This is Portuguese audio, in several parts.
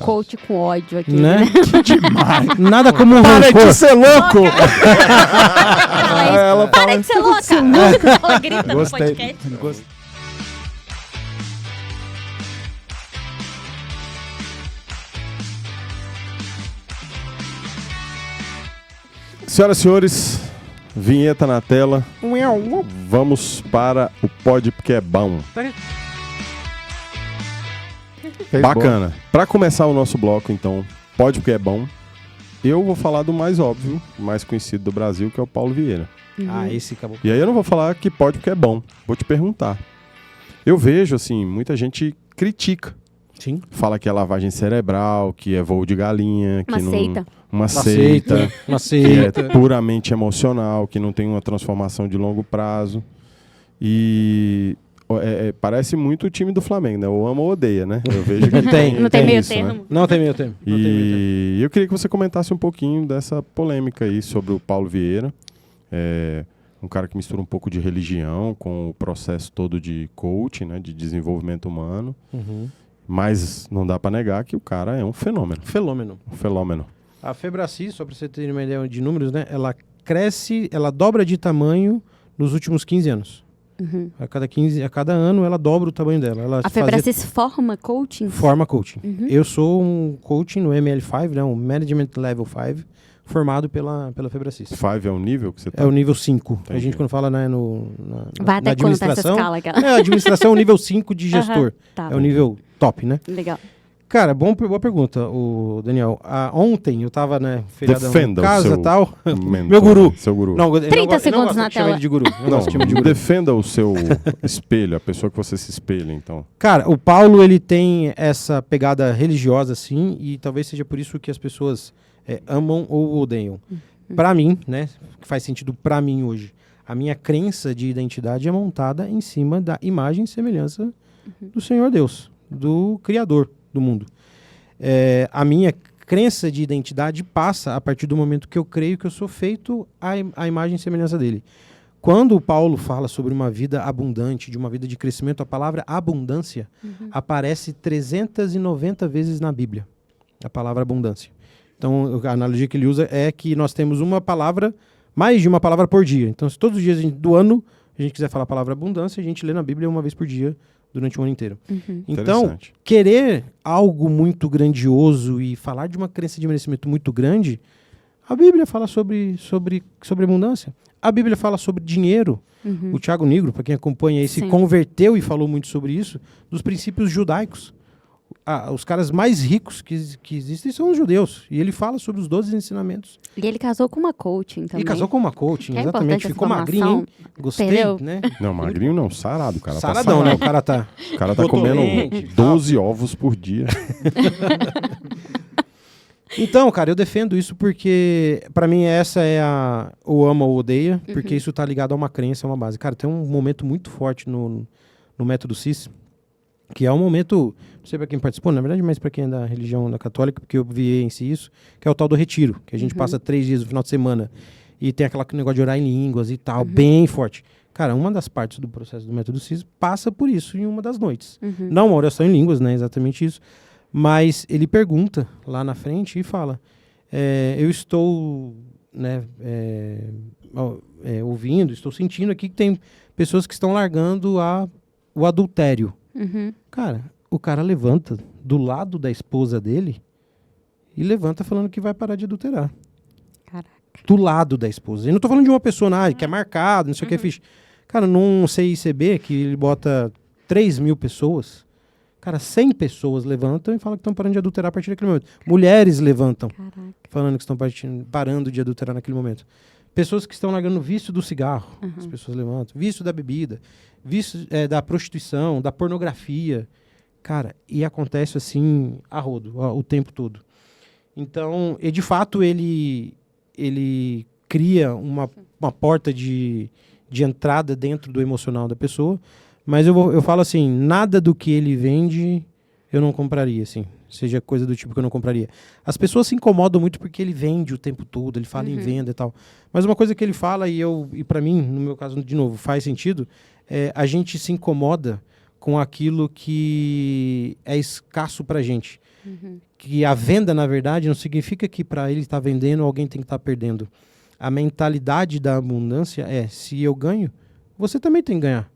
coach com ódio aqui, Né? Que demais. Nada como um Para rancor. de ser louco! Ela para de ser louca! Ela grita no Gostei. podcast. Gostei. Senhoras e senhores, vinheta na tela. Vamos para o Pode Porque é Bom. Fez Bacana. Para começar o nosso bloco, então, Pode Porque é Bom, eu vou falar do mais óbvio, mais conhecido do Brasil, que é o Paulo Vieira. Ah, esse acabou. E aí eu não vou falar que pode porque é bom. Vou te perguntar. Eu vejo, assim, muita gente critica. Sim. Fala que é lavagem cerebral, que é voo de galinha, que Uma não... seita. Uma Aceita. seita. Uma Que é seita. puramente emocional, que não tem uma transformação de longo prazo. E parece muito o time do Flamengo, né? Ou ama ou odeia, né? Eu vejo que Não tem meio isso, né? termo. Não tem meio tempo. E eu queria que você comentasse um pouquinho dessa polêmica aí sobre o Paulo Vieira. Um cara que mistura um pouco de religião com o processo todo de coaching, né? De desenvolvimento humano. Uhum. Mas não dá para negar que o cara é um fenômeno. Fenômeno. Um fenômeno. A Febracis, só para você ter uma ideia de números, né? Ela cresce, ela dobra de tamanho nos últimos 15 anos. Uhum. A cada ano ela dobra o tamanho dela. Ela A Febracis forma coaching? forma coaching. Uhum. Eu sou um coaching no ML5, né? Um Management Level 5, formado pela Febracis. 5 é o nível que você tá? É o nível 5. A Entendi. gente quando fala, né, Vai na até quanto essa administração... escala, cara? É, a administração é o nível 5 de gestor. Tá. É o nível top, né? Legal. Cara, boa pergunta, o Daniel. Ontem eu tava, né, feriadão Defenda em casa o e seu tal. mentor, Meu guru. Seu guru. Não, 30 segundos na de chamar tela. ele de guru. Eu Não, gosto de chamar de guru. defenda o seu espelho, a pessoa que você se espelha, então. Cara, o Paulo, ele tem essa pegada religiosa, assim, e talvez seja por isso que as pessoas amam ou odeiam. Pra mim, né, que faz sentido pra mim hoje, a minha crença de identidade é montada em cima da imagem e semelhança do Senhor Deus, do Criador do mundo. A minha crença de identidade passa a partir do momento que eu creio que eu sou feito à imagem e semelhança dele. Quando o Paulo fala sobre uma vida abundante, de uma vida de crescimento, a palavra abundância aparece 390 vezes na Bíblia. A palavra abundância. Então, a analogia que ele usa é que nós temos uma palavra, mais de uma palavra por dia. Então, se todos os dias do ano a gente quiser falar a palavra abundância, a gente lê na Bíblia uma vez por dia durante o ano inteiro. Então, Interessante. querer algo muito grandioso e falar de uma crença de merecimento muito grande, a Bíblia fala sobre abundância. A Bíblia fala sobre dinheiro. O Thiago Nigro, para quem acompanha aí, se Sim. converteu e falou muito sobre isso, dos princípios judaicos. Os caras mais ricos que existem são os judeus. E ele fala sobre os 12 ensinamentos. E ele casou com uma coaching também. E casou com uma coaching, Que é exatamente. importante Ficou essa magrinho, hein? informação. Gostei, Entendeu? né? Não, magrinho não, sarado, cara. Saradão, tá né? O sarado. cara tá... O cara tá Botolente, comendo 12 ovos por dia. Então, cara, eu defendo isso porque, pra mim, essa é a ou ama ou odeia, porque isso tá ligado a uma crença, a uma base. Cara, tem um momento muito forte no método CIS, que é um momento, não sei pra quem participou, na verdade, mas pra quem é da religião da católica, porque eu vivenciei isso, que é o tal do retiro, que a gente passa 3 dias no final de semana e tem aquele negócio de orar em línguas e tal, bem forte. Cara, uma das partes do processo do método CIS passa por isso em uma das noites. Não uma oração em línguas, né, exatamente isso. Mas ele pergunta lá na frente e fala, eu estou, né, ouvindo, estou sentindo aqui que tem pessoas que estão largando o adultério. Cara, o cara levanta do lado da esposa dele e levanta falando que vai parar de adulterar. Caraca. Do lado da esposa. E não tô falando de uma pessoa que é marcado, não sei o que é fixe. Cara, num CICB que ele bota 3.000 pessoas, cara, 100 pessoas levantam e falam que estão parando de adulterar a partir daquele momento. Mulheres levantam, Caraca. falando que estão parando de adulterar naquele momento. Pessoas que estão largando o vício do cigarro, as pessoas levantam. Vício da bebida, vício da prostituição, da pornografia. Cara, e acontece assim, a rodo, o tempo todo. Então, e de fato, ele cria uma porta de entrada dentro do emocional da pessoa, mas eu falo assim, nada do que ele vende eu não compraria, assim. Seja coisa do tipo que eu não compraria. As pessoas se incomodam muito porque ele vende o tempo todo, ele fala em venda e tal. Mas uma coisa que ele fala, e para mim, no meu caso, de novo, faz sentido, a gente se incomoda com aquilo que é escasso pra gente. Que a venda, na verdade, não significa que para ele estar vendendo, alguém tem que estar perdendo. A mentalidade da abundância é, se eu ganho, você também tem que ganhar.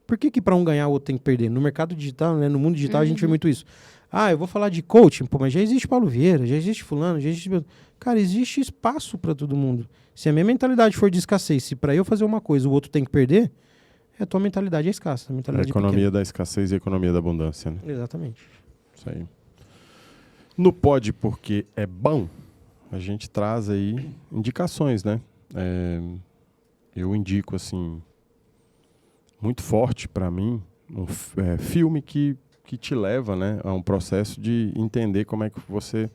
Por que para um ganhar, o outro tem que perder? No mercado digital, né, no mundo digital, a gente vê muito isso. Ah, eu vou falar de coaching, pô, mas já existe Paulo Vieira, já existe fulano, já existe... Cara, existe espaço para todo mundo. Se a minha mentalidade for de escassez, se para eu fazer uma coisa o outro tem que perder, a tua mentalidade é escassa. A A mentalidade economia pequena. da escassez e a economia da abundância, né? Exatamente. Isso aí. No Pode Porque é Bom, a gente traz aí indicações, né? Eu indico, assim, muito forte para mim, filme que te leva, né, a um processo de entender como é que você...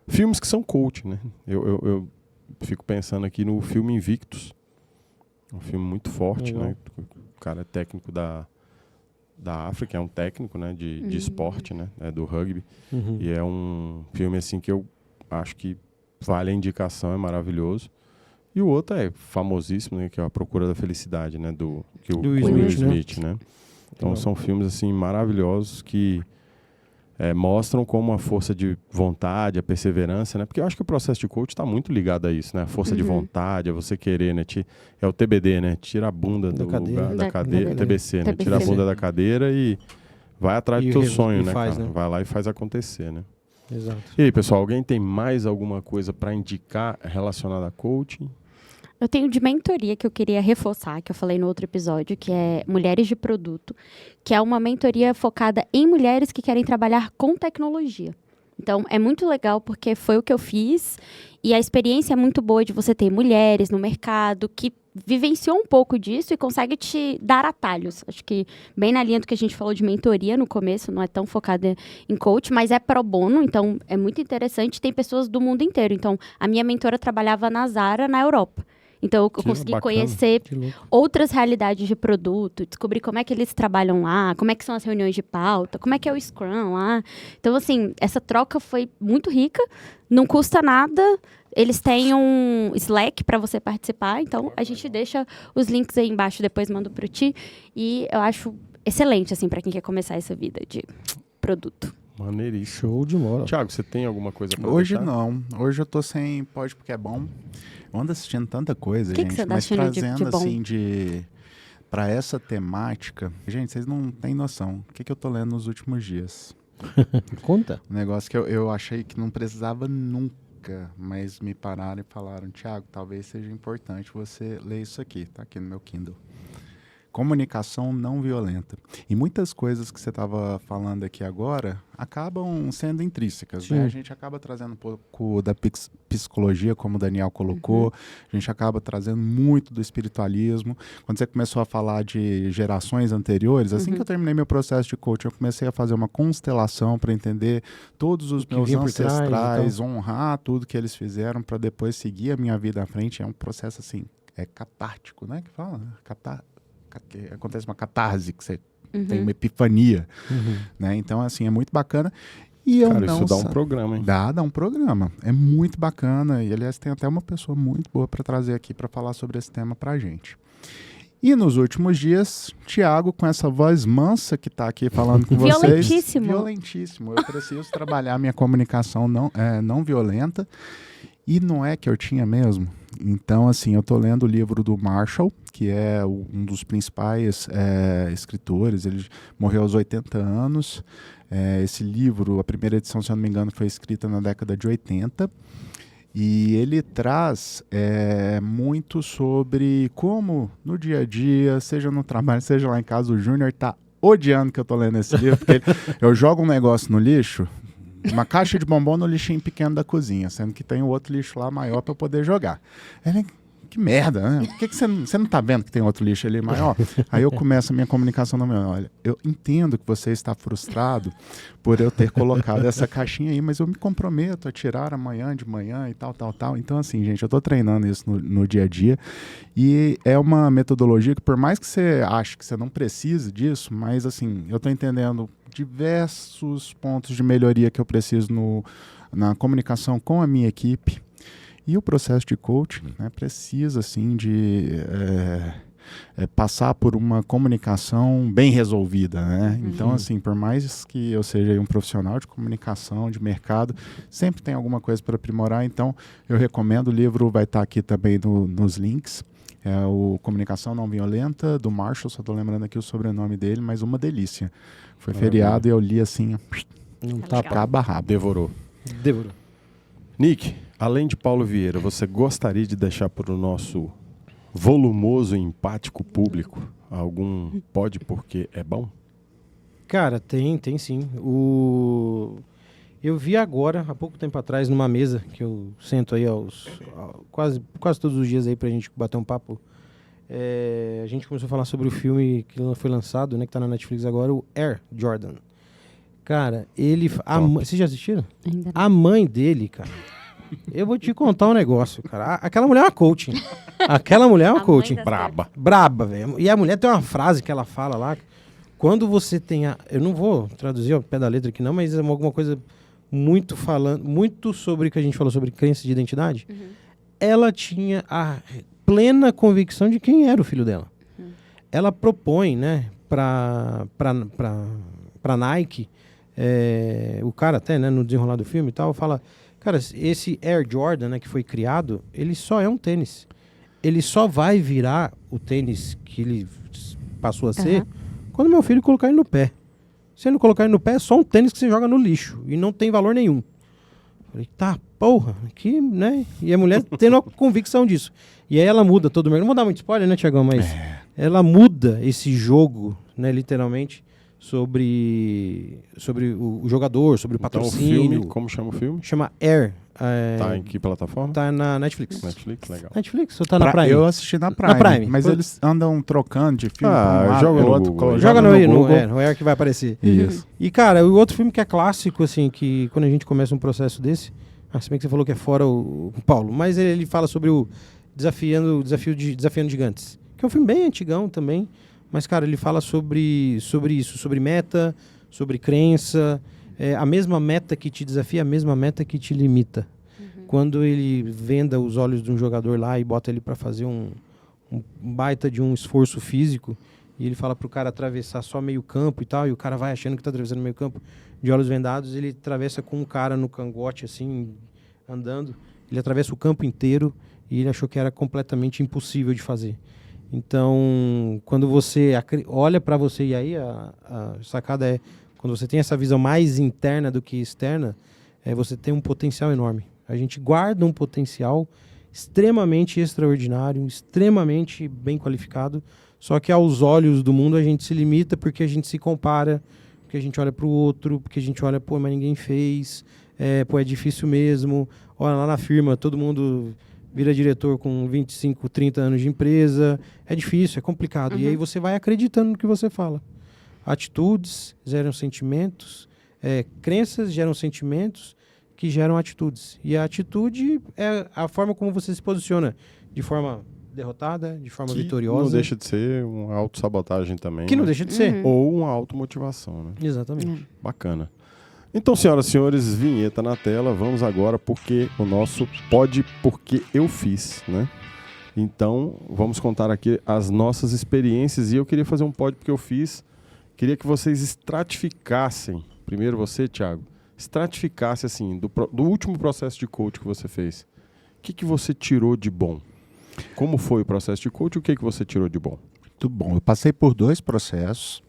Filmes que são coach, né? Eu fico pensando aqui no filme Invictus. Um filme muito forte, Legal. né? O cara é técnico da África, é um técnico, né, de esporte, né? É do rugby. E é um filme, assim, que eu acho que vale a indicação, é maravilhoso. E o outro é famosíssimo, né, que é A Procura da Felicidade, né? Do Will Will Smith, né? Smith, né? Então são filmes, assim, maravilhosos que mostram como a força de vontade, a perseverança, né? Porque eu acho que o processo de coach está muito ligado a isso, né? A força de vontade, a você querer, né? É o TBD, né? Tira a bunda Da do cadeira. lugar, da Da cadeira, cadeira. TBC, né? TBC. Tira a bunda da cadeira e vai atrás E do teu resolve, sonho, e né, faz, cara? né? Vai lá e faz acontecer, né? Exato. E aí, pessoal, alguém tem mais alguma coisa para indicar relacionada a coaching? Eu tenho de mentoria que eu queria reforçar, que eu falei no outro episódio, que é Mulheres de Produto, que é uma mentoria focada em mulheres que querem trabalhar com tecnologia. Então, é muito legal porque foi o que eu fiz e a experiência é muito boa de você ter mulheres no mercado que vivenciou um pouco disso e consegue te dar atalhos. Acho que bem na linha do que a gente falou de mentoria no começo, não é tão focada em coach, mas é pro bono, então é muito interessante. Tem pessoas do mundo inteiro. Então, a minha mentora trabalhava na Zara, na Europa. Então, eu consegui bacana. conhecer Que louco. outras realidades de produto, descobrir como é que eles trabalham lá, como é que são as reuniões de pauta, como é que é o Scrum lá. Então, assim, essa troca foi muito rica, não custa nada. Eles têm um Slack para você participar, então a gente deixa os links aí embaixo, depois mando pro Ti. E eu acho excelente, assim, para quem quer começar essa vida de produto. Maneiríssimo. Show de bola. Thiago, você tem alguma coisa para Hoje deixar? não. Hoje eu tô sem Pode Porque é Bom. Eu ando assistindo tanta coisa, Que gente. você tá mas assistindo de trazendo, bom? assim, pra essa temática... Gente, vocês não têm noção. O que eu tô lendo nos últimos dias? Conta. Um negócio que eu achei que não precisava nunca, mas me pararam e falaram, Thiago, talvez seja importante você ler isso aqui. Tá aqui no meu Kindle. Comunicação não violenta. E muitas coisas que você estava falando aqui agora acabam sendo intrínsecas, né? Sim. A gente acaba trazendo um pouco da psicologia, como o Daniel colocou, a gente acaba trazendo muito do espiritualismo. Quando você começou a falar de gerações anteriores, assim que eu terminei meu processo de coaching, eu comecei a fazer uma constelação para entender todos os que meus vinha por trás e ancestrais, honrar tudo que eles fizeram para depois seguir a minha vida à frente. É um processo assim, catártico, né? Que fala? Que acontece uma catarse, que você tem uma epifania, né? Então, assim, é muito bacana. E eu Cara, não isso dá um sa- programa, hein? Dá um programa. É muito bacana. E, aliás, tem até uma pessoa muito boa para trazer aqui para falar sobre esse tema pra gente. E nos últimos dias, Thiago, com essa voz mansa que está aqui falando com vocês. Violentíssimo. Violentíssimo. Eu preciso trabalhar minha comunicação não violenta. E não é que eu tinha mesmo. Então, assim, eu tô lendo o livro do Marshall, que é um dos principais escritores. Ele morreu aos 80 anos. Esse livro, a primeira edição, se eu não me engano, foi escrita na década de 80. E ele traz muito sobre como, no dia a dia, seja no trabalho, seja lá em casa, o Júnior tá odiando que eu tô lendo esse livro, porque eu jogo um negócio no lixo, uma caixa de bombom no lixinho pequeno da cozinha, sendo que tem o outro lixo lá maior para eu poder jogar. Ele, que merda, né? Por que você não tá vendo que tem outro lixo ali maior? Aí eu começo a minha comunicação no meu, olha, eu entendo que você está frustrado por eu ter colocado essa caixinha aí, mas eu me comprometo a tirar amanhã de manhã e tal. Então, assim, gente, eu tô treinando isso no dia a dia e é uma metodologia que, por mais que você ache que você não precise disso, mas, assim, eu tô entendendo diversos pontos de melhoria que eu preciso na comunicação com a minha equipe. E o processo de coaching, né, precisa, assim, de passar por uma comunicação bem resolvida, né? Então, assim, por mais que eu seja aí um profissional de comunicação, de mercado, sempre tem alguma coisa para aprimorar. Então, eu recomendo, o livro vai estar aqui também nos links. É o Comunicação Não Violenta, do Marshall, só estou lembrando aqui o sobrenome dele, mas uma delícia. Foi feriado e eu li assim, Não tá cabo a rabo. Devorou. Devorou. Nick, além de Paulo Vieira, você gostaria de deixar para o nosso volumoso e empático público algum pode porque é bom? Cara, tem sim. Eu vi agora, há pouco tempo atrás, numa mesa, que eu sento aí quase todos os dias aí pra gente bater um papo. A gente começou a falar sobre o filme que foi lançado, né, que tá na Netflix agora, o Air Jordan. Cara, vocês já assistiram? Ainda não. A mãe dele, cara. Eu vou te contar um negócio, cara. Aquela mulher é uma coaching. Aquela mulher é uma A mãe coaching. das Braba. Braba, velho. E a mulher tem uma frase que ela fala lá. Quando você tem eu não vou traduzir ao pé da letra aqui não, mas é alguma coisa muito sobre o que a gente falou sobre crença de identidade. Ela tinha a plena convicção de quem era o filho dela. Ela propõe, né, pra Nike, o cara até, né, no desenrolar do filme e tal, fala, cara, esse Air Jordan, né, que foi criado, ele só é um tênis. Ele só vai virar o tênis que ele passou a ser quando meu filho colocar ele no pé. Se ele não colocar ele no pé, é só um tênis que você joga no lixo e não tem valor nenhum. Falei, tá, porra, que, né? E a mulher tendo a convicção disso. E aí ela muda todo o mercado. Não vou dar muito spoiler, né, Tiagão? Mas ela muda esse jogo, né, literalmente, sobre o jogador, sobre o Então, patrocínio. o filme, como chama o filme? Chama Air. Tá em que plataforma? Tá na Netflix. Netflix, legal. Netflix ou tá na Prime? Eu assisti na Prime, Prime. mas eles andam trocando de filme. Joga no outro, Google. Joga no Google. no Air que vai aparecer. Isso. E, cara, o outro filme que é clássico, assim, que quando a gente começa um processo desse, se bem que você falou que é fora o Paulo, mas ele fala sobre o Desafiando Gigantes, que é um filme bem antigão também, mas, cara, ele fala sobre isso, sobre meta, sobre crença, a mesma meta que te desafia, a mesma meta que te limita. Quando ele venda os olhos de um jogador lá e bota ele para fazer um baita de um esforço físico, e ele fala pro cara atravessar só meio campo e tal, e o cara vai achando que tá atravessando meio campo de olhos vendados, ele atravessa com um cara no cangote, assim, andando, ele atravessa o campo inteiro, e ele achou que era completamente impossível de fazer. Então, quando você olha para você, e aí a sacada é, quando você tem essa visão mais interna do que externa, você tem um potencial enorme. A gente guarda um potencial extremamente extraordinário, extremamente bem qualificado, só que aos olhos do mundo a gente se limita porque a gente se compara, porque a gente olha para o outro, porque a gente olha, pô, mas ninguém fez, é difícil mesmo, olha lá na firma, todo mundo vira diretor com 25, 30 anos de empresa, é difícil, é complicado, e aí você vai acreditando no que você fala. Atitudes geram sentimentos, crenças geram sentimentos, que geram atitudes. E a atitude é a forma como você se posiciona, de forma derrotada, de forma vitoriosa. Não deixa de ser uma autossabotagem também. Que não deixa de ser. Ou uma automotivação, né? Exatamente. Bacana. Então, senhoras e senhores, vinheta na tela. Vamos agora porque o nosso pode porque eu fiz, né? Então, vamos contar aqui as nossas experiências. E eu queria fazer um pode porque eu fiz. Queria que vocês estratificassem. Primeiro você, Thiago. Estratificasse, assim, do último processo de coach que você fez. O que você tirou de bom? Como foi o processo de coach e o que você tirou de bom? Muito bom. Eu passei por 2 processos.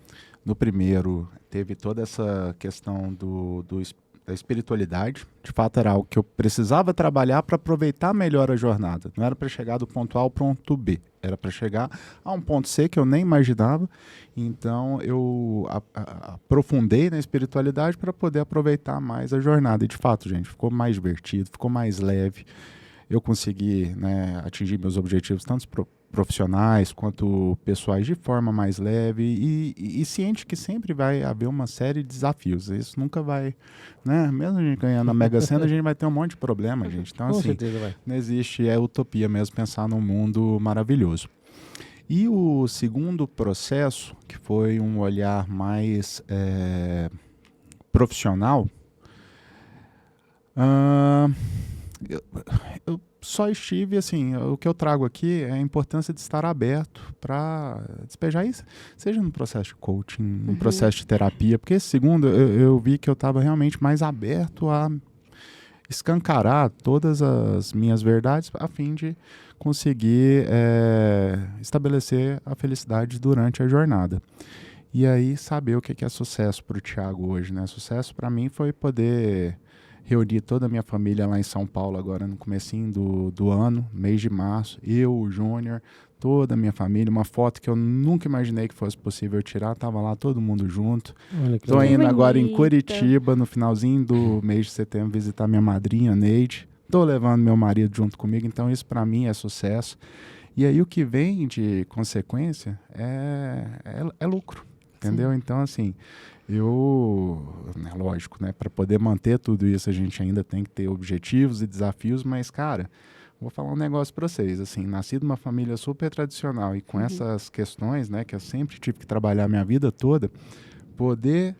No primeiro, teve toda essa questão da espiritualidade. De fato, era algo que eu precisava trabalhar para aproveitar melhor a jornada. Não era para chegar do ponto A ao ponto B. Era para chegar a um ponto C que eu nem imaginava. Então, eu aprofundei na espiritualidade para poder aproveitar mais a jornada. E, de fato, gente, ficou mais divertido, ficou mais leve. Eu consegui, né, atingir meus objetivos, tanto profissionais quanto pessoais, de forma mais leve e ciente que sempre vai haver uma série de desafios. Isso nunca vai, né? Mesmo a gente ganhando a Mega Sena, a gente vai ter um monte de problema, gente. Então, Com assim, certeza vai. não existe, utopia mesmo pensar num mundo maravilhoso. E o segundo processo, que foi um olhar mais profissional, eu só estive, assim, o que eu trago aqui é a importância de estar aberto para despejar isso, seja no processo de coaching, no processo de terapia, porque esse segundo eu vi que eu estava realmente mais aberto a escancarar todas as minhas verdades a fim de conseguir estabelecer a felicidade durante a jornada. E aí saber o que é sucesso para o Thiago hoje, né? Sucesso para mim foi poder reunir toda a minha família lá em São Paulo agora no comecinho do ano, mês de março, eu, o Júnior, toda a minha família, uma foto que eu nunca imaginei que fosse possível tirar, tava lá todo mundo junto. Estou indo agora em Curitiba, no finalzinho do mês de setembro, visitar minha madrinha, Neide. Estou levando meu marido junto comigo, então isso para mim é sucesso. E aí o que vem de consequência é lucro, entendeu? Sim. Então, assim, lógico, né, para poder manter tudo isso, a gente ainda tem que ter objetivos e desafios, mas, cara, vou falar um negócio para vocês, assim, nasci numa família super tradicional e com essas questões, né, que eu sempre tive que trabalhar a minha vida toda, poder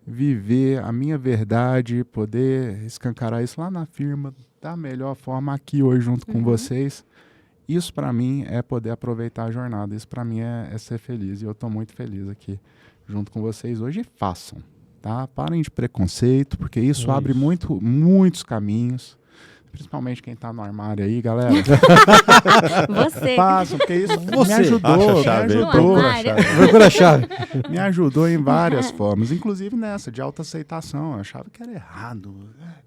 viver a minha verdade, poder escancarar isso lá na firma da melhor forma aqui hoje junto com vocês, isso para mim é poder aproveitar a jornada, isso para mim é ser feliz e eu estou muito feliz aqui junto com vocês hoje. E façam, tá? Parem de preconceito, porque isso abre muitos caminhos, principalmente quem tá no armário aí, galera. Você. Façam, porque isso me ajudou, Procura a chave. Me ajudou em várias formas, inclusive nessa, de autoaceitação. Eu achava que era errado,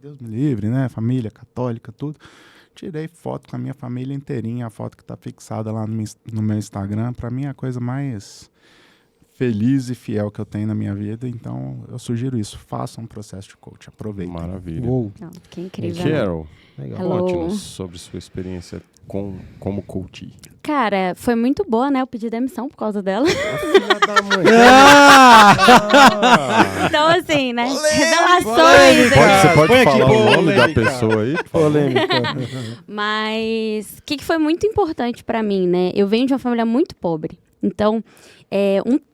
Deus me livre, né? Família católica, tudo. Tirei foto com a minha família inteirinha, a foto que tá fixada lá no meu Instagram. Para mim é a coisa mais feliz e fiel que eu tenho na minha vida, então eu sugiro isso, façam um processo de coach, aproveitem. Maravilha. Que incrível. Carol, Legal. conte-nos sobre sua experiência como coach. Cara, foi muito boa, né? Eu pedi demissão por causa dela. Filha da mãe. Então, assim, né? Revelações. Você pode Põe aqui, falar o nome da polêmica. pessoa aí? Polêmica. Mas o que foi muito importante pra mim, né? Eu venho de uma família muito pobre. Então,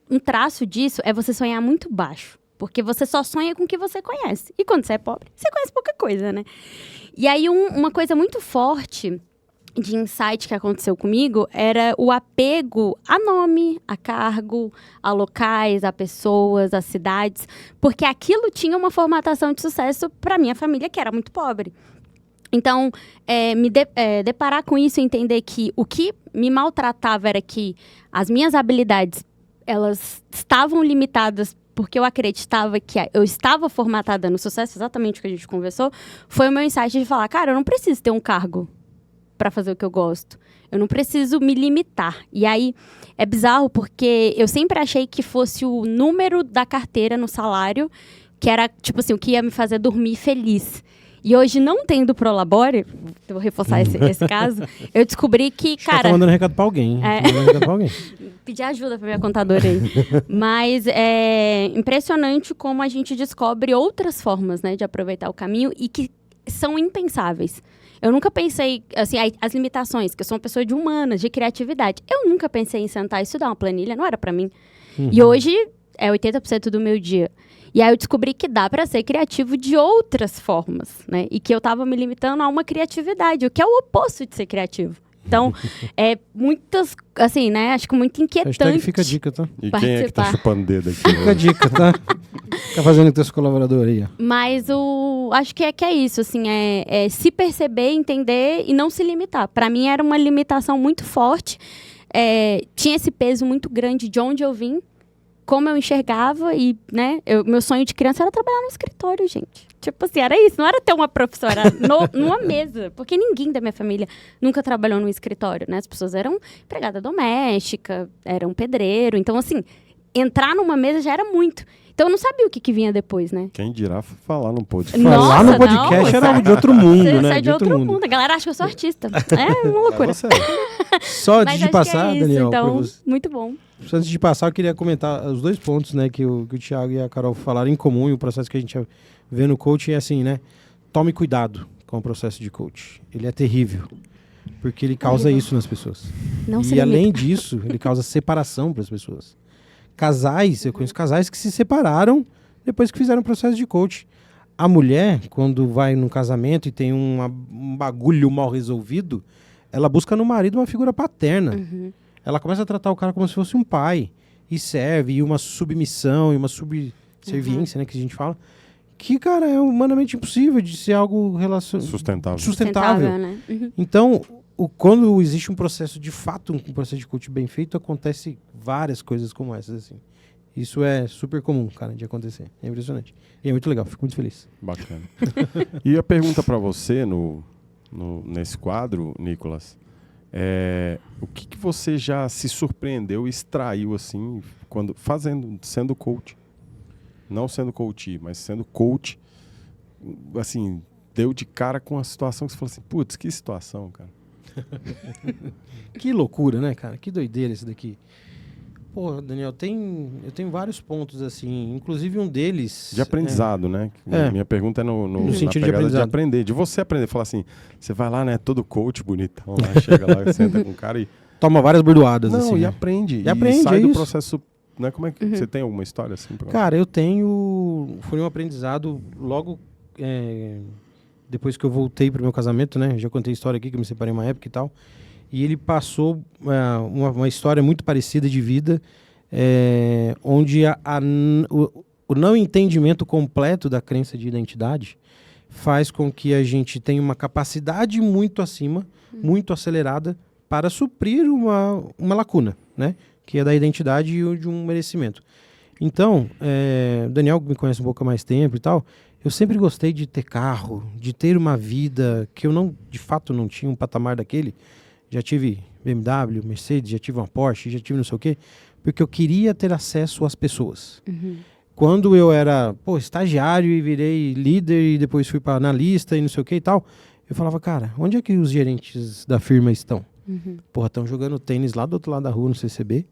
um traço disso é você sonhar muito baixo. Porque você só sonha com o que você conhece. E quando você é pobre, você conhece pouca coisa, né? E aí, uma coisa muito forte de insight que aconteceu comigo era o apego a nome, a cargo, a locais, a pessoas, a cidades. Porque aquilo tinha uma formatação de sucesso para minha família, que era muito pobre. Então, deparar com isso e entender que o que me maltratava era que as minhas habilidades, elas estavam limitadas porque eu acreditava que eu estava formatada no sucesso, exatamente o que a gente conversou, foi o meu insight de falar, cara, eu não preciso ter um cargo para fazer o que eu gosto. Eu não preciso me limitar. E aí, é bizarro porque eu sempre achei que fosse o número da carteira no salário, que era, tipo assim, o que ia me fazer dormir feliz. E hoje, não tendo Prolabore, vou reforçar esse caso, eu descobri que, cara... Tá mandando recado pra alguém. Pedir ajuda pra minha contadora aí. Mas é impressionante como a gente descobre outras formas, né, de aproveitar o caminho e que são impensáveis. Eu nunca pensei, assim, as limitações, que eu sou uma pessoa de humanas, de criatividade. Eu nunca pensei em sentar e estudar uma planilha, não era pra mim. E hoje é 80% do meu dia. E aí eu descobri que dá para ser criativo de outras formas, né? E que eu tava me limitando a uma criatividade, o que é o oposto de ser criativo. Então, muitas, assim, né? Acho que muito inquietante. Fica a dica, tá? E quem é que tá chupando dedo aqui? Fica a dica, tá? Fica fazendo com teus colaboradores aí, ó. Mas acho que é isso, assim, é se perceber, entender e não se limitar. Para mim era uma limitação muito forte, tinha esse peso muito grande de onde eu vim, como eu enxergava e, né, meu sonho de criança era trabalhar no escritório, gente. Tipo assim, era isso, não era ter uma professora, era numa mesa, porque ninguém da minha família nunca trabalhou no escritório, né? As pessoas eram empregada doméstica, eram pedreiro, então assim, entrar numa mesa já era muito. Então eu não sabia o que vinha depois, né? Quem dirá falar no podcast. Falar no podcast era de outro mundo, né? Você é de outro mundo. A galera acha que eu sou artista. É uma loucura. Só antes de passar, Daniel, então, muito bom. Antes de passar, eu queria comentar os dois pontos, né, que o Thiago e a Carol falaram em comum e o processo que a gente vê no coaching é assim, né? Tome cuidado com o processo de coaching. Ele é terrível, porque ele causa isso nas pessoas. E além disso, ele causa separação para as pessoas. Casais, eu conheço casais que se separaram depois que fizeram o processo de coaching. A mulher, quando vai num casamento e tem um bagulho mal resolvido, ela busca no marido uma figura paterna. Uhum. Ela começa a tratar o cara como se fosse um pai. E serve, e uma submissão, e uma subserviência, né, que a gente fala. Que, cara, é humanamente impossível de ser algo sustentável. Né? Uhum. Então, quando existe um processo de fato, um processo de coach bem feito, acontece várias coisas como essas, assim. Isso é super comum, cara, de acontecer. É impressionante. E é muito legal, fico muito feliz. Bacana. E a pergunta para você nesse quadro, Nicolas, o que você já se surpreendeu e extraiu, assim, sendo coach? Não sendo coach, mas sendo coach, assim, deu de cara com a situação que você falou assim, putz, que situação, cara. Que loucura, né, cara? Que doideira esse daqui. Pô, Daniel, eu tenho vários pontos, assim, inclusive um deles... De aprendizado, né? Minha pergunta é no sentido de aprender, de você aprender. Falar assim, você vai lá, né, todo coach bonitão lá, chega lá, senta com o cara e... Toma várias bordoadas, não, assim, e né? aprende. E aprende, sai é do isso. processo... Né? Como é que você tem alguma história assim? Cara, eu tenho... Foi um aprendizado logo... depois que eu voltei pro meu casamento, né? Já contei a história aqui, que eu me separei uma época e tal. E ele passou uma história muito parecida de vida, onde o não entendimento completo da crença de identidade faz com que a gente tenha uma capacidade muito acima, muito acelerada, para suprir uma lacuna, né? Que é da identidade e de um merecimento. Então, Daniel me conhece um pouco há mais tempo e tal, eu sempre gostei de ter carro, de ter uma vida que eu não, de fato, não tinha um patamar daquele. Já tive BMW, Mercedes, já tive uma Porsche, já tive não sei o quê, porque eu queria ter acesso às pessoas. Uhum. Quando eu era estagiário e virei líder e depois fui para analista e não sei o quê e tal, eu falava, cara, onde é que os gerentes da firma estão? Uhum. Estão jogando tênis lá do outro lado da rua no CCB,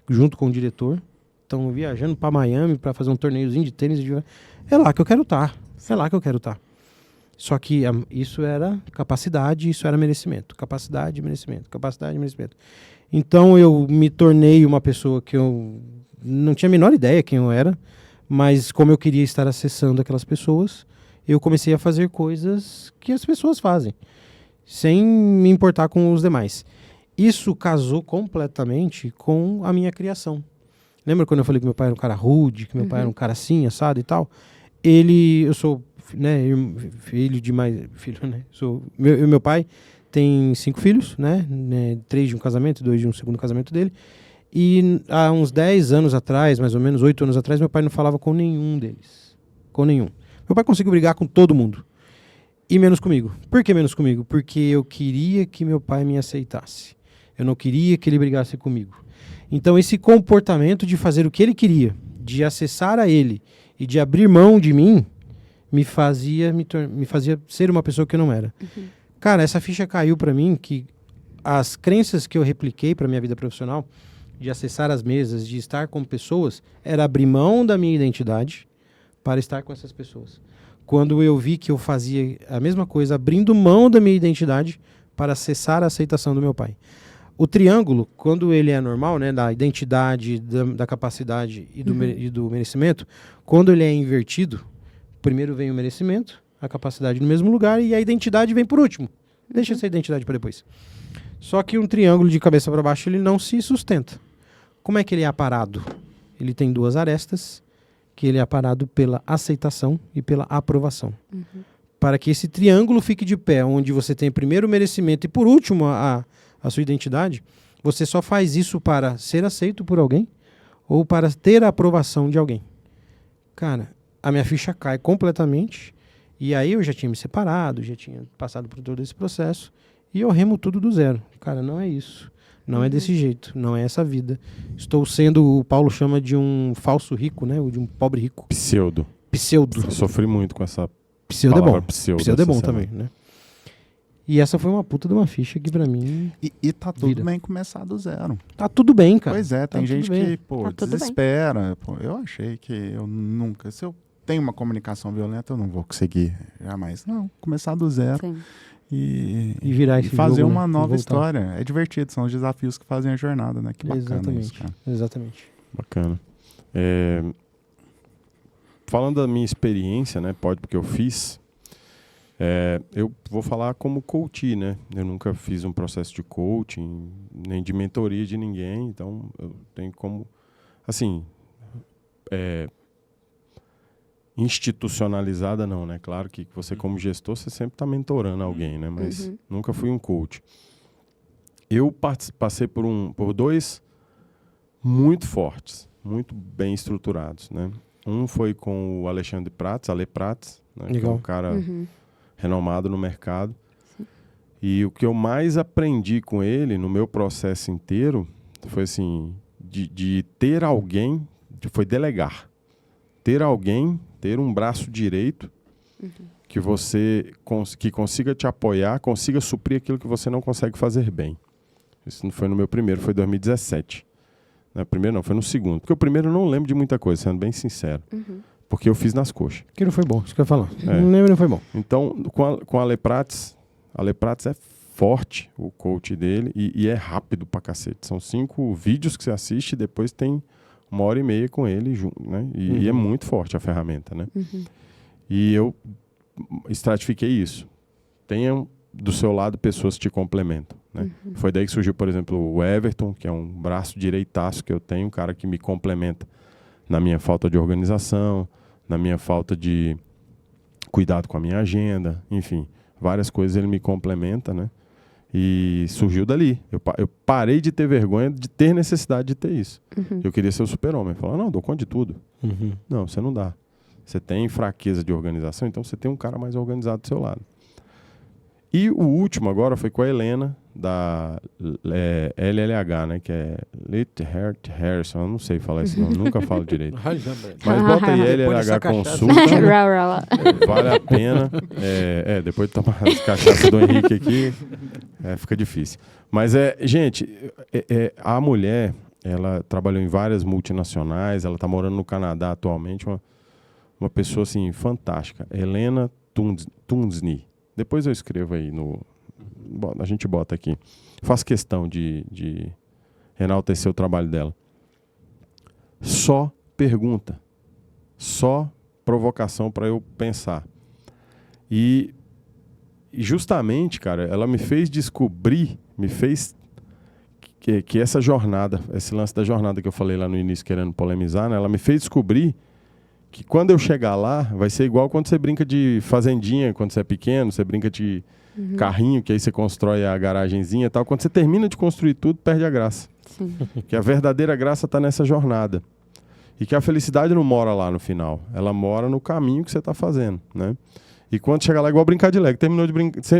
junto com o diretor, estão viajando para Miami para fazer um torneiozinho de tênis. É lá que eu quero estar. É lá que eu quero estar. Só que isso era capacidade, isso era merecimento. Capacidade, merecimento. Capacidade, merecimento. Então eu me tornei uma pessoa que eu não tinha a menor ideia quem eu era, mas como eu queria estar acessando aquelas pessoas, eu comecei a fazer coisas que as pessoas fazem, sem me importar com os demais. Isso casou completamente com a minha criação. Lembra quando eu falei que meu pai era um cara rude, que meu pai era um cara assim, assado e tal? Eu sou, né, filho, né? Meu pai tem 5 filhos, né? 3 de um casamento, 2 de um segundo casamento dele. E há uns 10 anos atrás, mais ou menos 8 anos atrás, meu pai não falava com nenhum deles. Com nenhum. Meu pai conseguiu brigar com todo mundo. E menos comigo. Por que menos comigo? Porque eu queria que meu pai me aceitasse. Eu não queria que ele brigasse comigo. Então esse comportamento de fazer o que ele queria, de acessar a ele e de abrir mão de mim, me fazia ser uma pessoa que eu não era. Uhum. Cara, essa ficha caiu pra mim que as crenças que eu repliquei pra minha vida profissional, de acessar as mesas, de estar com pessoas, era abrir mão da minha identidade para estar com essas pessoas. Quando eu vi que eu fazia a mesma coisa, abrindo mão da minha identidade para acessar a aceitação do meu pai. O triângulo, quando ele é normal, né, da identidade, da capacidade e do merecimento, quando ele é invertido, primeiro vem o merecimento, a capacidade no mesmo lugar e a identidade vem por último. Deixa essa identidade para depois. Só que um triângulo de cabeça para baixo, ele não se sustenta. Como é que ele é aparado? Ele tem 2 arestas, que ele é aparado pela aceitação e pela aprovação. Uhum. Para que esse triângulo fique de pé, onde você tem primeiro o merecimento e por último a sua identidade, você só faz isso para ser aceito por alguém ou para ter a aprovação de alguém. Cara, a minha ficha cai completamente e aí eu já tinha me separado, já tinha passado por todo esse processo e eu remo tudo do zero. Cara, não é isso. Não é desse jeito. Não é essa vida. Estou sendo, o Paulo chama de um falso rico, né? Ou de um pobre rico. Pseudo. Eu sofri muito com essa pseudo palavra é bom. Pseudo é bom também, né? E essa foi uma puta de uma ficha que pra mim... E tá tudo bem começar do zero. Tá tudo bem, cara. Pois é, tem gente que, desespera. Eu achei que eu nunca... Se eu tenho uma comunicação violenta, eu não vou conseguir jamais. Não, começar do zero. Sim. E virar esse fazer jogo, uma né? nova história. É divertido, são os desafios que fazem a jornada, né? Que bacana isso, cara. Exatamente. Bacana. falando da minha experiência, né, porque eu fiz, eu vou falar como coach, né? Eu nunca fiz um processo de coaching, nem de mentoria de ninguém, então eu tenho como, assim, institucionalizada não, né? Claro que você como gestor, você sempre está mentorando alguém, né? Mas nunca fui um coach. Eu passei por dois muito fortes, muito bem estruturados, né? Um foi com o Alexandre Prats, Ale Prats, né? Que é um cara renomado no mercado. Sim. E o que eu mais aprendi com ele no meu processo inteiro foi assim, de ter alguém, foi delegar. Ter alguém, ter um braço direito que você que consiga te apoiar, consiga suprir aquilo que você não consegue fazer bem. Isso não foi no meu primeiro, foi em 2017. Não, primeiro não, foi no segundo. Porque o primeiro eu não lembro de muita coisa, sendo bem sincero. Porque eu fiz nas coxas. Que não foi bom, isso que eu ia falar. Não lembro, não foi bom. Então, com a Ale Prats é forte, o coach dele, e é rápido pra cacete. São 5 vídeos que você assiste e depois tem 1h30 com ele, né? E é muito forte a ferramenta, né? E eu estratifiquei isso. Tenham do seu lado pessoas que te complementam, né? Foi daí que surgiu, por exemplo, o Everton, que é um braço direitaço que eu tenho, um cara que me complementa na minha falta de organização, na minha falta de cuidado com a minha agenda, enfim, várias coisas ele me complementa, né? E surgiu dali. Eu parei de ter vergonha de ter necessidade de ter isso. Eu queria ser o super-homem. Falar, não, dou conta de tudo. Não, você não dá. Você tem fraqueza de organização, então você tem um cara mais organizado do seu lado. E o último agora foi com a Helena, da LLH, né? Que é Litheart Harrison. Eu não sei falar esse nome, nunca falo direito. Mas bota aí LLH Consulta. Vale a pena. Depois de tomar as cachaças do Henrique aqui, fica difícil. Mas, gente, a mulher, ela trabalhou em várias multinacionais, ela está morando no Canadá atualmente, uma pessoa, assim, fantástica. Helena Tunsny. Depois eu escrevo aí a gente bota aqui. Faço questão de enaltecer o trabalho dela. Só pergunta. Só provocação para eu pensar. E justamente, cara, ela me fez descobrir, que essa jornada, esse lance da jornada que eu falei lá no início querendo polemizar, né, ela me fez descobrir que quando eu chegar lá, vai ser igual quando você brinca de fazendinha, quando você é pequeno, você brinca de carrinho, que aí você constrói a garagenzinha e tal. Quando você termina de construir tudo, perde a graça. Sim. Que a verdadeira graça está nessa jornada. E que a felicidade não mora lá no final. Ela mora no caminho que você está fazendo, né? E quando chegar lá, é igual brincar de Lego.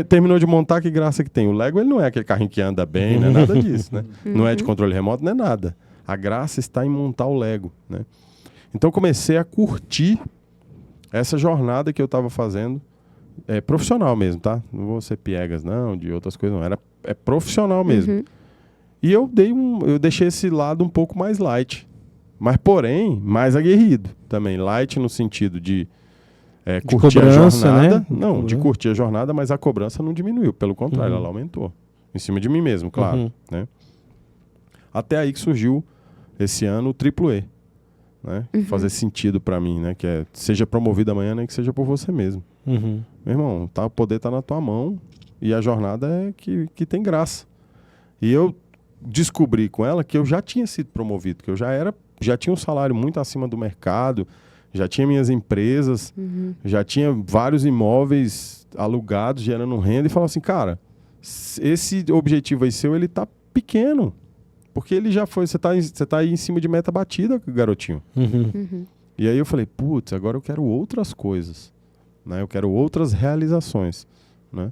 Terminou de montar, que graça que tem. O Lego ele não é aquele carrinho que anda bem, não é nada disso, né? Não é de controle remoto, não é nada. A graça está em montar o Lego, né? Então comecei a curtir essa jornada que eu estava fazendo, profissional mesmo, tá? Não vou ser piegas, não, de outras coisas, não. É profissional mesmo. E eu deixei esse lado um pouco mais light, mas porém mais aguerrido também. Light no sentido de curtir cobrança, a jornada. Né? Não, de curtir a jornada, mas a cobrança não diminuiu, pelo contrário, ela aumentou. Em cima de mim mesmo, claro. Né? Até aí que surgiu esse ano o AAA. Né? Fazer sentido para mim, né? Que seja promovido amanhã, nem que seja por você mesmo. Meu irmão, o poder tá na tua mão e a jornada é que tem graça. E eu descobri com ela que eu já tinha sido promovido, que eu já tinha um salário muito acima do mercado, já tinha minhas empresas, já tinha vários imóveis alugados, gerando renda, e falava assim, cara, esse objetivo aí seu, ele tá pequeno. Porque ele já foi, você tá aí em cima de meta batida, garotinho. E aí eu falei, putz, agora eu quero outras coisas. Né? Eu quero outras realizações. Né?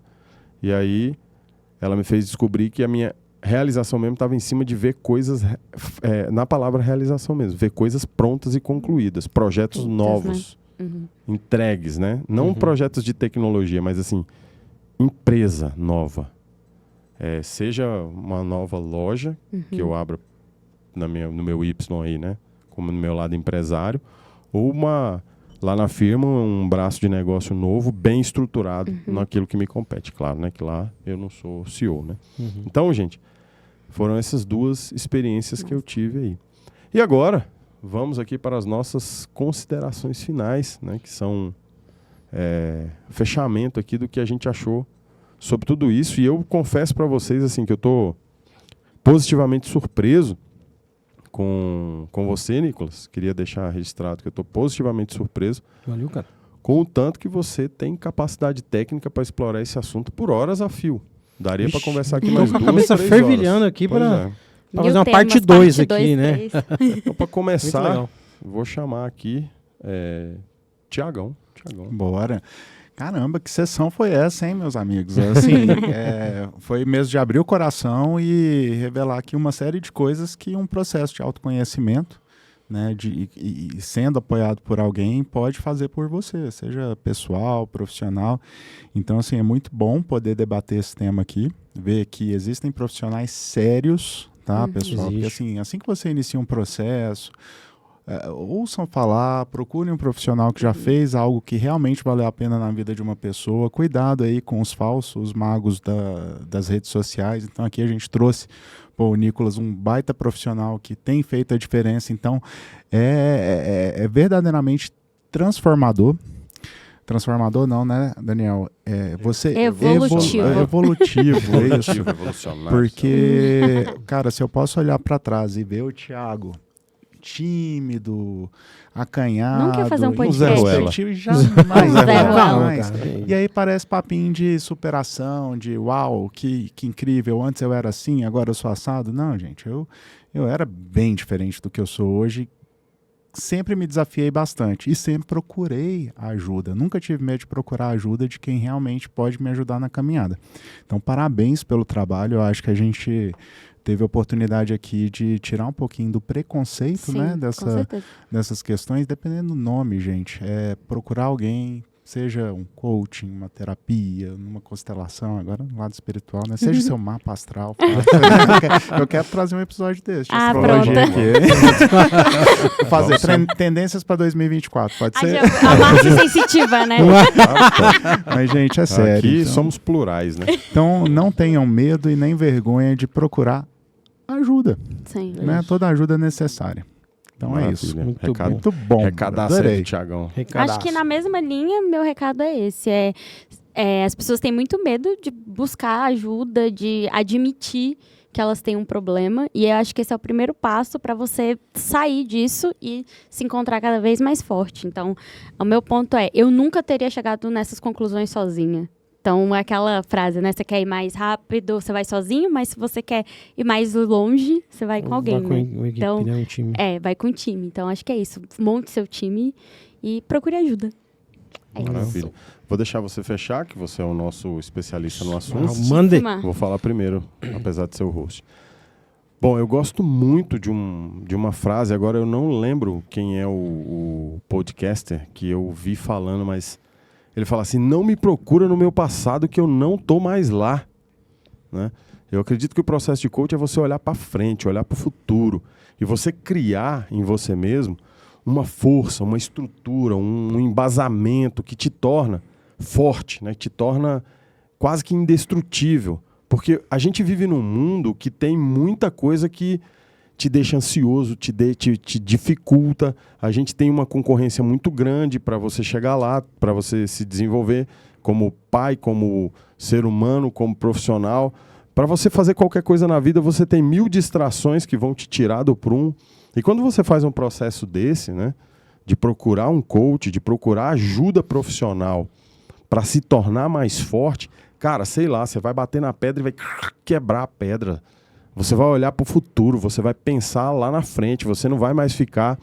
E aí ela me fez descobrir que a minha realização mesmo estava em cima de ver coisas, na palavra realização mesmo, ver coisas prontas e concluídas, projetos novos, entregues, né? Não projetos de tecnologia, mas assim, empresa nova. Seja uma nova loja que eu abra no meu Y aí, né? Como no meu lado empresário, ou lá na firma, um braço de negócio novo, bem estruturado naquilo que me compete. Claro, né? Que lá eu não sou CEO, né? Então, gente, foram essas duas experiências que eu tive aí. E agora, vamos aqui para as nossas considerações finais, né, que são fechamento aqui do que a gente achou sobre tudo isso. E eu confesso para vocês assim, que eu estou positivamente surpreso com você, Nicolas. Queria deixar registrado que eu estou positivamente surpreso. Valeu, cara. Com o tanto que você tem capacidade técnica para explorar esse assunto por horas a fio. Daria para conversar aqui mais com a 2, cabeça 3 fervilhando horas. aqui Pois para é. fazer uma parte 2 aqui, né? Então, para Muito começar, legal. vou chamar aqui Tiagão. Bora. Caramba, que sessão foi essa, hein, meus amigos? Assim, foi mesmo de abrir o coração e revelar aqui uma série de coisas que um processo de autoconhecimento, né, e sendo apoiado por alguém, pode fazer por você, seja pessoal, profissional. Então, assim, é muito bom poder debater esse tema aqui, ver que existem profissionais sérios, tá, pessoal? Porque, assim que você inicia um processo, ouçam falar, procurem um profissional que já fez algo que realmente valeu a pena na vida de uma pessoa. Cuidado aí com os falsos magos das redes sociais. Então aqui a gente trouxe o Nicolas, um baita profissional que tem feito a diferença. Então é verdadeiramente transformador. Transformador não, né, Daniel? Evolutivo, é isso. Evolucionário. Porque, cara, se eu posso olhar para trás e ver o Thiago tímido, acanhado, não quer fazer um podcast? Jamais. E aí parece papinho de superação, de uau, que incrível, antes eu era assim, agora eu sou assado. Não, gente, eu era bem diferente do que eu sou hoje. Sempre me desafiei bastante e sempre procurei ajuda. Nunca tive medo de procurar ajuda de quem realmente pode me ajudar na caminhada. Então, parabéns pelo trabalho. Eu acho que a gente teve a oportunidade aqui de tirar um pouquinho do preconceito, sim, né, dessas questões, dependendo do nome, gente. Procurar alguém, seja um coaching, uma terapia, uma constelação, agora no lado espiritual, né? Seja seu mapa astral. Eu quero trazer um episódio desse, de astrologia aqui. Fazer tendências para 2024, pode ser? A Márcia sensitiva, né? Mas, gente, é sério. Aqui então, somos plurais, né? Então, não tenham medo e nem vergonha de procurar ajuda. Sim. Né? Toda ajuda é necessária. Então Maravilha. é isso. Muito bom. Recadaço aí, Thiagão. Acho que na mesma linha, meu recado é esse. As pessoas têm muito medo de buscar ajuda, de admitir que elas têm um problema. E eu acho que esse é o primeiro passo para você sair disso e se encontrar cada vez mais forte. Então, o meu ponto eu nunca teria chegado nessas conclusões sozinha. Então, aquela frase, né? Você quer ir mais rápido, você vai sozinho, mas se você quer ir mais longe, você vai com alguém, vai né? com equipe, então, né? Um time. vai com o time. Então, acho que é isso. Monte seu time e procure ajuda. Maravilha. Vou deixar você fechar, que você é o nosso especialista no assunto. Mande. Vou falar primeiro, apesar de ser o host. Bom, eu gosto muito de uma frase, agora eu não lembro quem é o podcaster que eu vi falando, mas ele fala assim: não me procura no meu passado que eu não estou mais lá. Né? Eu acredito que o processo de coach é você olhar para frente, olhar para o futuro e você criar em você mesmo uma força, uma estrutura, um embasamento que te torna forte, né? Que te torna quase que indestrutível. Porque a gente vive num mundo que tem muita coisa que te deixa ansioso, te dificulta. A gente tem uma concorrência muito grande para você chegar lá, para você se desenvolver como pai, como ser humano, como profissional. Para você fazer qualquer coisa na vida, você tem 1000 distrações que vão te tirar do prumo. E quando você faz um processo desse, né, de procurar um coach, de procurar ajuda profissional para se tornar mais forte, cara, sei lá, você vai bater na pedra e vai quebrar a pedra. Você vai olhar para o futuro, você vai pensar lá na frente, você não vai mais ficar...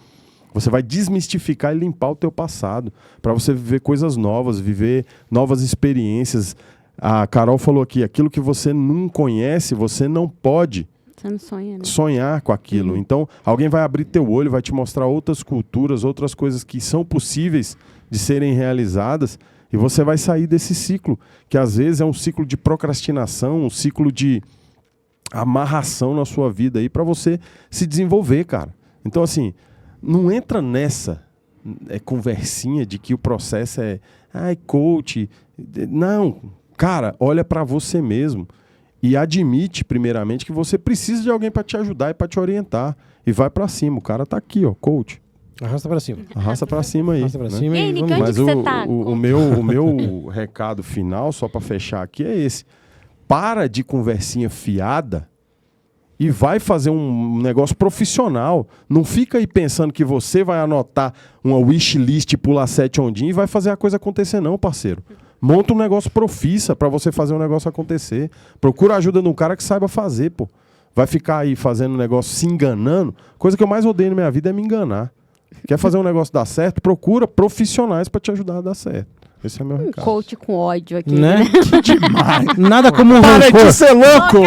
Você vai desmistificar e limpar o teu passado para você viver coisas novas, viver novas experiências. A Carol falou aqui, aquilo que você não conhece, você não pode Você não sonha, né? sonhar com aquilo. Então, alguém vai abrir teu olho, vai te mostrar outras culturas, outras coisas que são possíveis de serem realizadas, e você vai sair desse ciclo, que às vezes é um ciclo de procrastinação, um ciclo de amarração na sua vida aí para você se desenvolver, cara. Então, assim, não entra nessa conversinha de que o processo é coach. Não, cara, olha para você mesmo e admite, primeiramente, que você precisa de alguém para te ajudar e para te orientar. E vai para cima. O cara tá aqui, ó, coach. Arrasta pra cima. Arrasta para cima aí. Arrasta pra né? cima E aí, e Nico, vamos onde Mas que você tá? o meu recado final, só para fechar aqui, é esse. Para de conversinha fiada e vai fazer um negócio profissional. Não fica aí pensando que você vai anotar uma wishlist e pular 7 ondinhas e vai fazer a coisa acontecer não, parceiro. Monta um negócio profissa para você fazer um negócio acontecer. Procura ajuda de um cara que saiba fazer, pô. Vai ficar aí fazendo um negócio se enganando. Coisa que eu mais odeio na minha vida é me enganar. Quer fazer um negócio dar certo? Procura profissionais para te ajudar a dar certo. Esse é meu recado. Coach com ódio aqui. Né? Que demais. Nada como um Para rancor. de ser louco!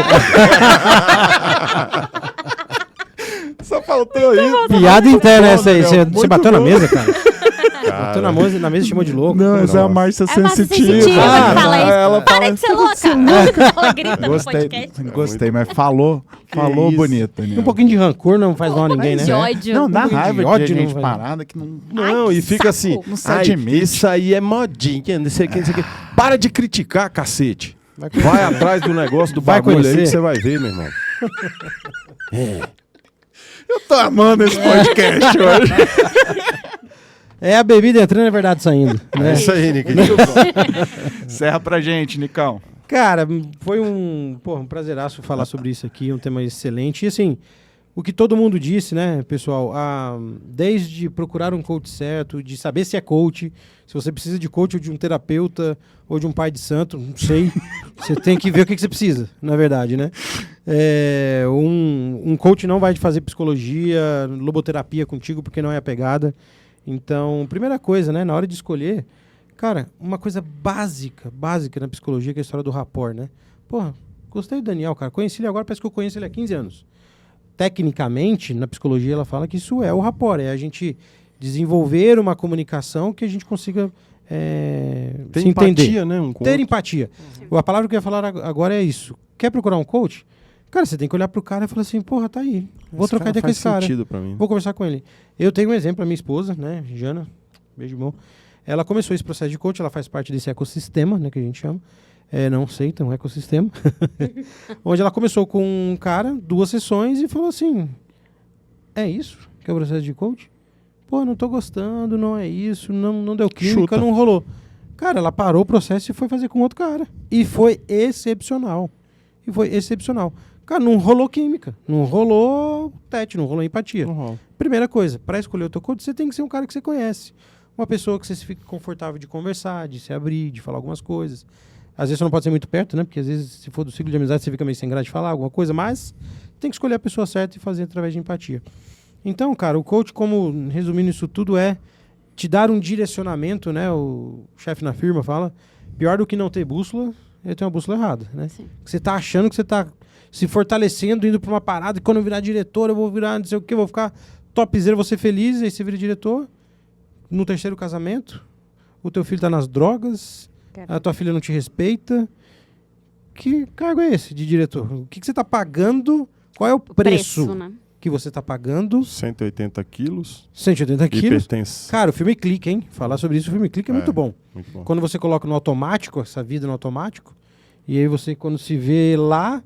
Só faltou isso. Piada interna essa aí. Você Muito bateu na bom. mesa, cara? Bateu na mesa e chamou de louco. Não, essa é a Nossa. Márcia É uma sensitiva. sensitiva Ah, que fala isso. ela Para de ser louca! Ela grita no Gostei, podcast. gostei, mas falou isso. bonito, Daniel. Um pouquinho de rancor não faz mal a ninguém, né? De ódio. Não, dá pouquinho de raiva de ódio gente não vai. parada que não... Não, Ai, e que fica saco. assim. Não se "Ai, admite." isso aí é modinha, não sei o que, não sei o que. Para de criticar, cacete. Vai atrás do negócio do Vai bagulho aí conhecer. que você vai ver, meu irmão. Eu tô amando esse podcast hoje. É a bebida entrando e a verdade saindo. Né? É isso aí, Nick. Serra pra gente, Nicão. Cara, foi um prazeraço falar sobre isso aqui, um tema excelente. E assim, o que todo mundo disse, né, pessoal, desde procurar um coach certo, de saber se é coach, se você precisa de coach ou de um terapeuta ou de um pai de santo, não sei. Você tem que ver o que você precisa, na verdade, né? Um coach não vai te fazer psicologia, logoterapia contigo, porque não é a pegada. Então, primeira coisa, né, na hora de escolher, cara, uma coisa básica na psicologia, que é a história do rapport, né? Porra, gostei do Daniel, cara, conheci ele agora, parece que eu conheço ele há 15 anos. Tecnicamente, na psicologia, ela fala que isso é o rapport, é a gente desenvolver uma comunicação que a gente consiga Tem se entender. empatia, né? Um com o Ter outro. empatia. A palavra que eu ia falar agora é isso. Quer procurar um coach? Cara, você tem que olhar pro cara e falar assim, porra, tá aí. Vou Esse trocar cara ideia com faz esse cara. sentido pra mim. Vou conversar com ele. Eu tenho um exemplo, a minha esposa, né, Jana, beijo bom. Ela começou esse processo de coach, ela faz parte desse ecossistema, né, que a gente chama. Não sei, então, ecossistema. Onde ela começou com um cara, 2 sessões, e falou assim, é isso que é o processo de coach? Pô, não tô gostando, não é isso, não deu química, Chuta. não rolou. Cara, ela parou o processo e foi fazer com outro cara. E foi excepcional. Cara, não rolou química, não rolou tete, não rolou empatia. Uhum. Primeira coisa, para escolher o teu coach, você tem que ser um cara que você conhece. Uma pessoa que você se fique confortável de conversar, de se abrir, de falar algumas coisas. Às vezes você não pode ser muito perto, né? Porque às vezes, se for do ciclo de amizade, você fica meio sem graça de falar alguma coisa, mas tem que escolher a pessoa certa e fazer através de empatia. Então, cara, o coach, como resumindo isso tudo, é te dar um direcionamento, né? O chefe na firma fala, pior do que não ter bússola é ter uma bússola errada, né? Sim. Você tá achando que você tá se fortalecendo, indo pra uma parada, e quando eu virar diretor, eu vou virar não sei o que, vou ficar topzera, vou ser feliz, aí você vira diretor. No 3º casamento, o teu filho tá nas drogas, a tua filha não te respeita. Que cargo é esse de diretor? O que você tá pagando? Qual é o preço né? que você tá pagando? 180 quilos. 180 E quilos? pertence. Cara, o filme Clique, hein? Falar sobre isso, o filme Clique é muito bom. Muito bom. Quando você coloca no automático, essa vida no automático, e aí você, quando se vê lá,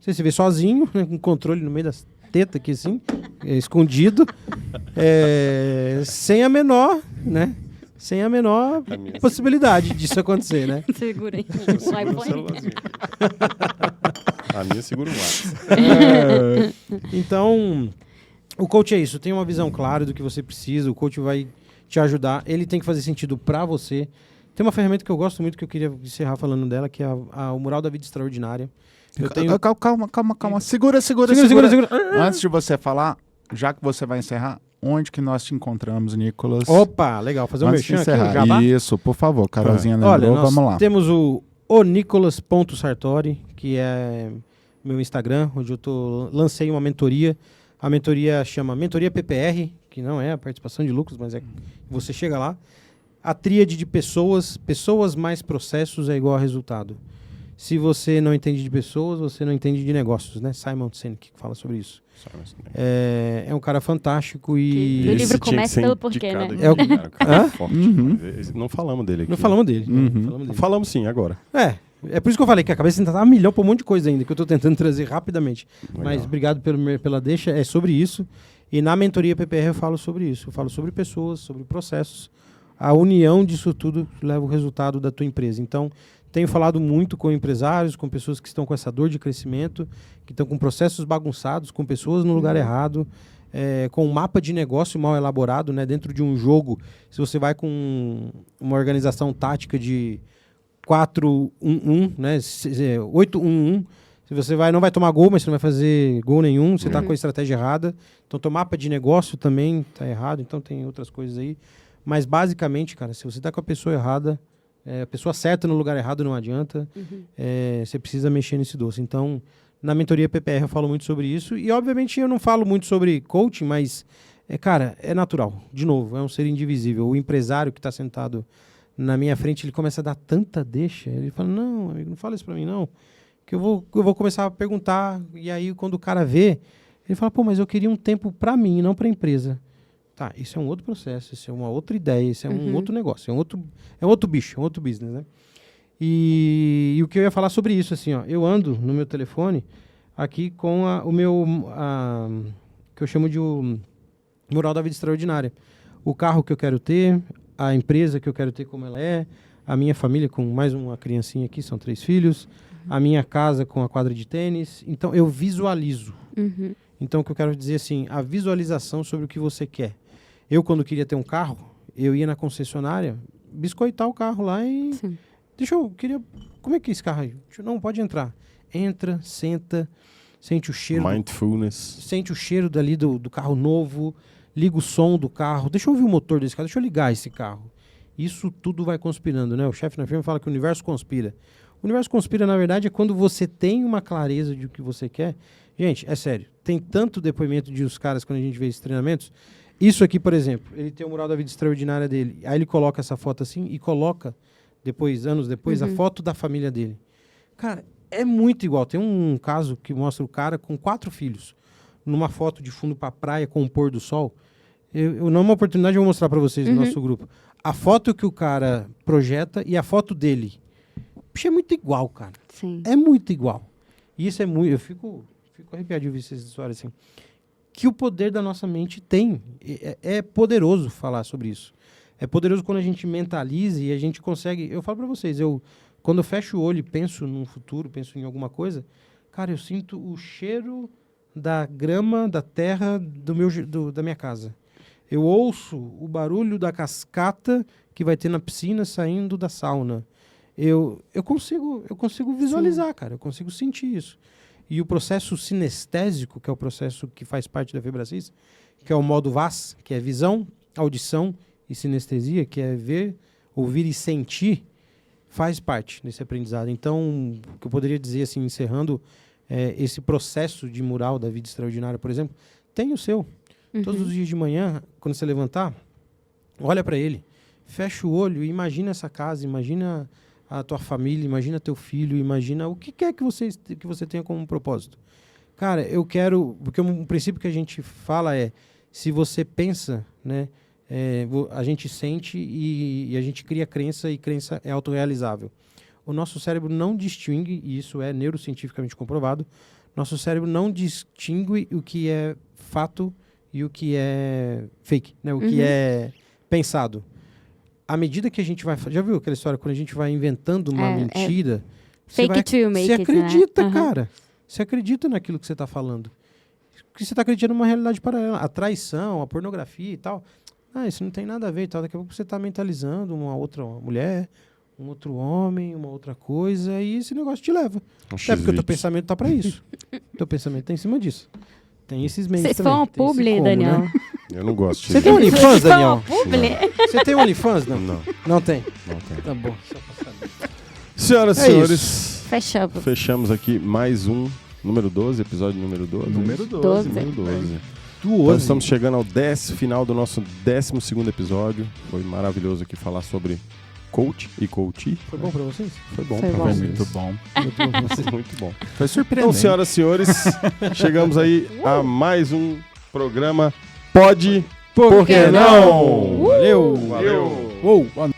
você se vê sozinho, né, com controle no meio das tetas aqui assim, escondido, sem a menor, né? Sem a menor possibilidade disso acontecer, né? Segura aí. Eu Um seguro o iPhone. celularzinho. A minha segura o WhatsApp. Então, o coach é isso, tem uma visão clara do que você precisa, o coach vai te ajudar, ele tem que fazer sentido pra você. Tem uma ferramenta que eu gosto muito, que eu queria encerrar falando dela, que é o Mural da Vida Extraordinária. Eu tenho... Calma. Segura. Segura. Antes de você falar, já que você vai encerrar, onde que nós te encontramos, Nicolas? Opa, legal, fazer um Antes de merchan aqui, encerrar. um jabá. Isso, por favor, Carolzinha lembrou, Olha, nós vamos lá. temos o Nicolas.sartori, que é meu Instagram, onde eu lancei uma mentoria. A mentoria chama Mentoria PPR, que não é a participação de lucros, mas você chega lá. A tríade de pessoas mais processos é igual a resultado. Se você não entende de pessoas, você não entende de negócios, né? Simon Sinek fala sobre isso. É um cara fantástico e... O livro começa pelo porquê, né? É o- Cara, Hã? forte. Uhum. Não falamos dele aqui. Não falamos dele. Uhum. Não falamos dele. Falamos sim, agora. É por isso que eu falei que a cabeça ainda tá a milhão pra um monte de coisa ainda, que eu tô tentando trazer rapidamente. Legal. Mas obrigado pela deixa, é sobre isso. E na mentoria PPR eu falo sobre isso. Eu falo sobre pessoas, sobre processos. A união disso tudo leva o resultado da tua empresa. Então, tenho falado muito com empresários, com pessoas que estão com essa dor de crescimento, que estão com processos bagunçados, com pessoas no lugar errado, com um mapa de negócio mal elaborado, né? Dentro de um jogo, se você vai com uma organização tática de 4-1-1, né? 8-1-1, se você não vai tomar gol, mas você não vai fazer gol nenhum, você está com a estratégia errada. Então, teu mapa de negócio também está errado, então tem outras coisas aí. Mas, basicamente, cara, se você está com a pessoa errada, a pessoa certa no lugar errado não adianta, você precisa mexer nesse doce. Então, na mentoria PPR eu falo muito sobre isso. E, obviamente, eu não falo muito sobre coaching, mas, cara, é natural. De novo, é um ser indivisível. O empresário que está sentado na minha frente, ele começa a dar tanta deixa. Ele fala, não, amigo, não fala isso para mim, não. Que eu vou começar a perguntar. E aí, quando o cara vê, ele fala, pô, mas eu queria um tempo para mim, não para a empresa. Tá, isso é um outro processo, isso é uma outra ideia, isso é um outro negócio, é um outro bicho, é um outro business, né? E o que eu ia falar sobre isso, assim, ó, eu ando no meu telefone aqui com o meu, que eu chamo de o Mural da Vida Extraordinária. O carro que eu quero ter, a empresa que eu quero ter como ela é, a minha família com mais uma criancinha aqui, são 3 filhos, a minha casa com a quadra de tênis. Então, eu visualizo. Então, o que eu quero dizer, assim, a visualização sobre o que você quer. Eu, quando queria ter um carro, eu ia na concessionária, biscoitar o carro lá e... Sim. Como é que é esse carro aí? Não, pode entrar. Entra, senta, sente o cheiro... Mindfulness. Sente o cheiro dali do carro novo, liga o som do carro, deixa eu ouvir o motor desse carro, deixa eu ligar esse carro. Isso tudo vai conspirando, né? O chefe na firma fala que o universo conspira. O universo conspira, na verdade, é quando você tem uma clareza de o que você quer. Gente, é sério, tem tanto depoimento de os caras quando a gente vê esses treinamentos... Isso aqui, por exemplo, ele tem o Mural da Vida Extraordinária dele. Aí ele coloca essa foto assim e coloca, anos depois, a foto da família dele. Cara, é muito igual. Tem um caso que mostra o cara com 4 filhos, numa foto de fundo pra praia com o pôr do sol. Eu numa oportunidade, eu vou mostrar pra vocês no nosso grupo. A foto que o cara projeta e a foto dele. Puxa, é muito igual, cara. Sim. É muito igual. E isso é muito... Eu fico arrepiado de ouvir essas histórias assim. Que o poder da nossa mente tem. É poderoso falar sobre isso. É poderoso quando a gente mentaliza e a gente consegue... Eu falo para vocês, quando eu fecho o olho e penso num futuro, penso em alguma coisa, cara, eu sinto o cheiro da grama, da terra da minha casa. Eu ouço o barulho da cascata que vai ter na piscina saindo da sauna. Eu consigo visualizar, Sim. cara. Eu consigo sentir isso. E o processo sinestésico, que é o processo que faz parte da Febracis, que é o modo VAS, que é visão, audição e sinestesia, que é ver, ouvir e sentir, faz parte desse aprendizado. Então, o que eu poderia dizer, assim, encerrando, esse processo de mural da vida extraordinária, por exemplo, tem o seu. Todos os dias de manhã, quando você levantar, olha para ele, fecha o olho e imagina essa casa, imagina a tua família, imagina teu filho, imagina o que quer que você tenha como propósito. Cara, eu quero... Porque um princípio que a gente fala é, se você pensa, né, a gente sente e a gente cria crença, e crença é autorrealizável. O nosso cérebro não distingue, e isso é neurocientificamente comprovado, nosso cérebro não distingue o que é fato e o que é fake, né, o que é pensado. À medida que a gente vai... Já viu aquela história? Quando a gente vai inventando uma mentira... Fake it till you make it, você acredita, né? cara. Você acredita naquilo que você está falando. Porque você está acreditando numa realidade paralela. A traição, a pornografia e tal. Isso não tem nada a ver e tal. Daqui a pouco você está mentalizando uma outra mulher, um outro homem, uma outra coisa. E esse negócio te leva. Até porque o teu pensamento está para isso. O teu pensamento está em cima disso. Tem esses meios também. Vocês foram publi, Daniel? Né? Eu não gosto de Você tem OnlyFans, Daniel? Você tem OnlyFans, não? Não tem? Não tem. Tá bom, só pra saber. Senhoras e senhores, fechamos aqui mais um número 12, episódio número 12. Número 12. Então estamos chegando ao final do nosso 12º episódio. Foi maravilhoso aqui falar sobre coach e coachee. Foi bom pra vocês? Foi bom pra vocês. Muito bom. Muito bom. Foi surpreendente. Então, senhoras e senhores, chegamos aí a mais um programa Pode Por que Não? Valeu! Valeu!